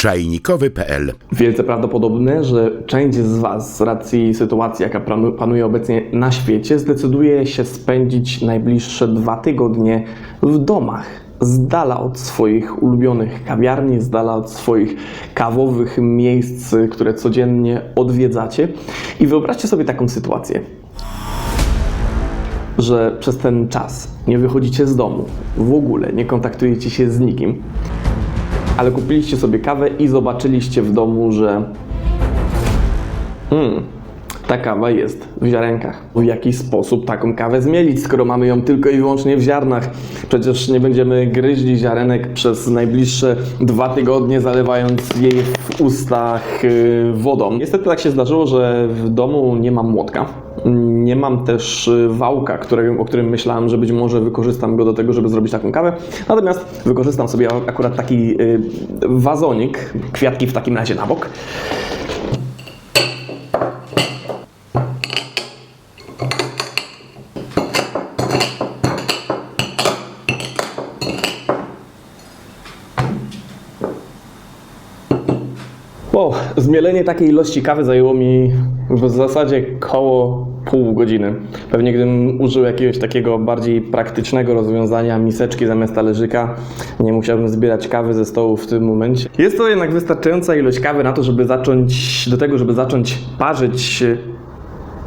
czajnikowy.pl. Wielce prawdopodobne, że część z Was z racji sytuacji, jaka panuje obecnie na świecie, zdecyduje się spędzić najbliższe 2 tygodnie w domach, z dala od swoich ulubionych kawiarni, z dala od swoich kawowych miejsc, które codziennie odwiedzacie. I wyobraźcie sobie taką sytuację, że przez ten czas nie wychodzicie z domu, w ogóle nie kontaktujecie się z nikim, ale kupiliście sobie kawę i zobaczyliście w domu, że ta kawa jest w ziarenkach. W jaki sposób taką kawę zmielić, skoro mamy ją tylko i wyłącznie w ziarnach? Przecież nie będziemy gryźli ziarenek przez najbliższe 2 tygodnie, zalewając jej w ustach wodą. Niestety tak się zdarzyło, że w domu nie mam młotka. Nie mam też wałka, o którym myślałem, że być może wykorzystam go do tego, żeby zrobić taką kawę. Natomiast wykorzystam sobie akurat taki wazonik, kwiatki w takim razie na bok. Zmielenie takiej ilości kawy zajęło mi w zasadzie koło pół godziny. Pewnie gdybym użył jakiegoś takiego bardziej praktycznego rozwiązania, miseczki zamiast talerzyka, nie musiałbym zbierać kawy ze stołu w tym momencie. Jest to jednak wystarczająca ilość kawy na to, żeby zacząć parzyć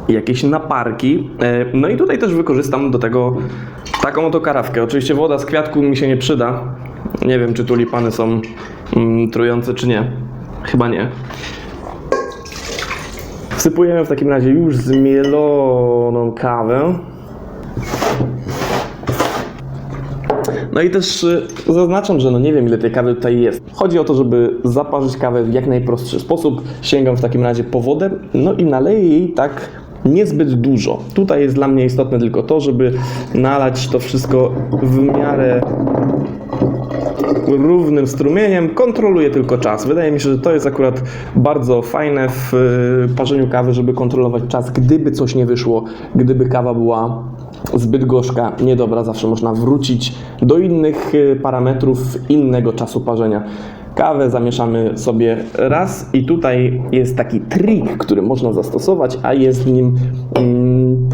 jakieś naparki. No i tutaj też wykorzystam do tego taką oto karawkę. Oczywiście woda z kwiatku mi się nie przyda. Nie wiem, czy tulipany są trujące, czy nie. Chyba nie. Wsypujemy w takim razie już zmieloną kawę. No i też zaznaczam, że nie wiem, ile tej kawy tutaj jest. Chodzi o to, żeby zaparzyć kawę w jak najprostszy sposób. Sięgam w takim razie po wodę, no i naleję jej tak niezbyt dużo. Tutaj jest dla mnie istotne tylko to, żeby nalać to wszystko w miarę równym strumieniem. Kontroluję tylko czas. Wydaje mi się, że to jest akurat bardzo fajne w parzeniu kawy, żeby kontrolować czas, gdyby coś nie wyszło, gdyby kawa była zbyt gorzka, niedobra, zawsze można wrócić do innych parametrów innego czasu parzenia. Kawę zamieszamy sobie raz i tutaj jest taki trik, który można zastosować, a jest nim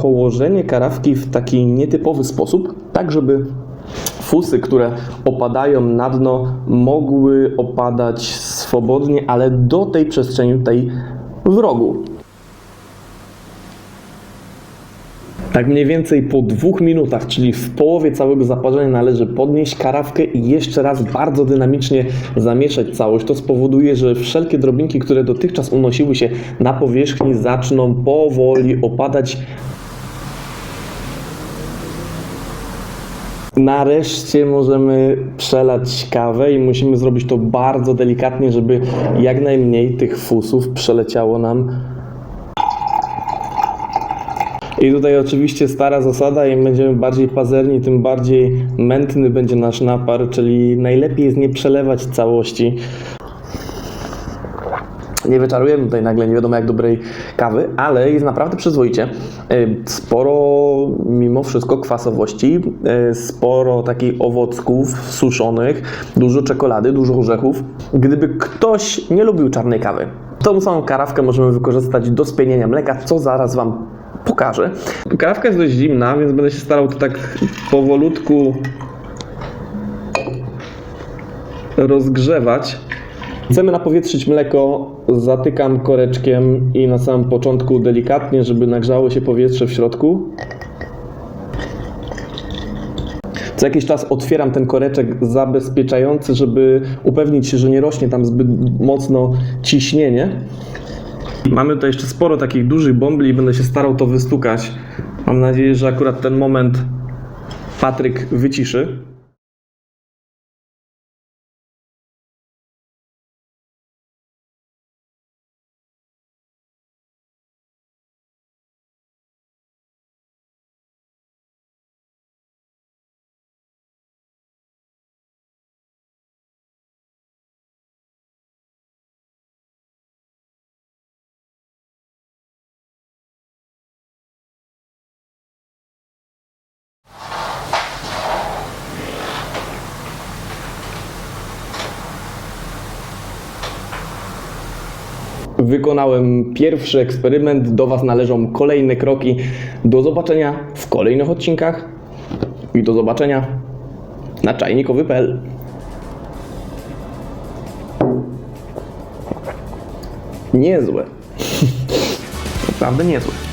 położenie karawki w taki nietypowy sposób, tak żeby fusy, które opadają na dno, mogły opadać swobodnie, ale do tej przestrzeni tutaj w rogu. Tak mniej więcej po 2 minutach, czyli w połowie całego zaparzenia, należy podnieść karawkę i jeszcze raz bardzo dynamicznie zamieszać całość. To spowoduje, że wszelkie drobinki, które dotychczas unosiły się na powierzchni, zaczną powoli opadać. Nareszcie możemy przelać kawę i musimy zrobić to bardzo delikatnie, żeby jak najmniej tych fusów przeleciało nam. I tutaj oczywiście stara zasada, im będziemy bardziej pazerni, tym bardziej mętny będzie nasz napar, czyli najlepiej jest nie przelewać całości. Nie wyczarujemy tutaj nagle nie wiadomo jak dobrej kawy, ale jest naprawdę przyzwoicie. Sporo mimo wszystko kwasowości, sporo takich owocków suszonych, dużo czekolady, dużo orzechów. Gdyby ktoś nie lubił czarnej kawy, tą samą karawkę możemy wykorzystać do spienienia mleka, co zaraz Wam pokażę. Karawka jest dość zimna, więc będę się starał to tak powolutku rozgrzewać. Chcemy napowietrzyć mleko, zatykam koreczkiem i na samym początku delikatnie, żeby nagrzało się powietrze w środku. Co jakiś czas otwieram ten koreczek zabezpieczający, żeby upewnić się, że nie rośnie tam zbyt mocno ciśnienie. Mamy tutaj jeszcze sporo takich dużych bąbli i będę się starał to wystukać. Mam nadzieję, że akurat ten moment Patryk wyciszy. wykonałem pierwszy eksperyment, do Was należą kolejne kroki. Do zobaczenia w kolejnych odcinkach i do zobaczenia na czajnikowy.pl. Niezłe. Naprawdę niezłe.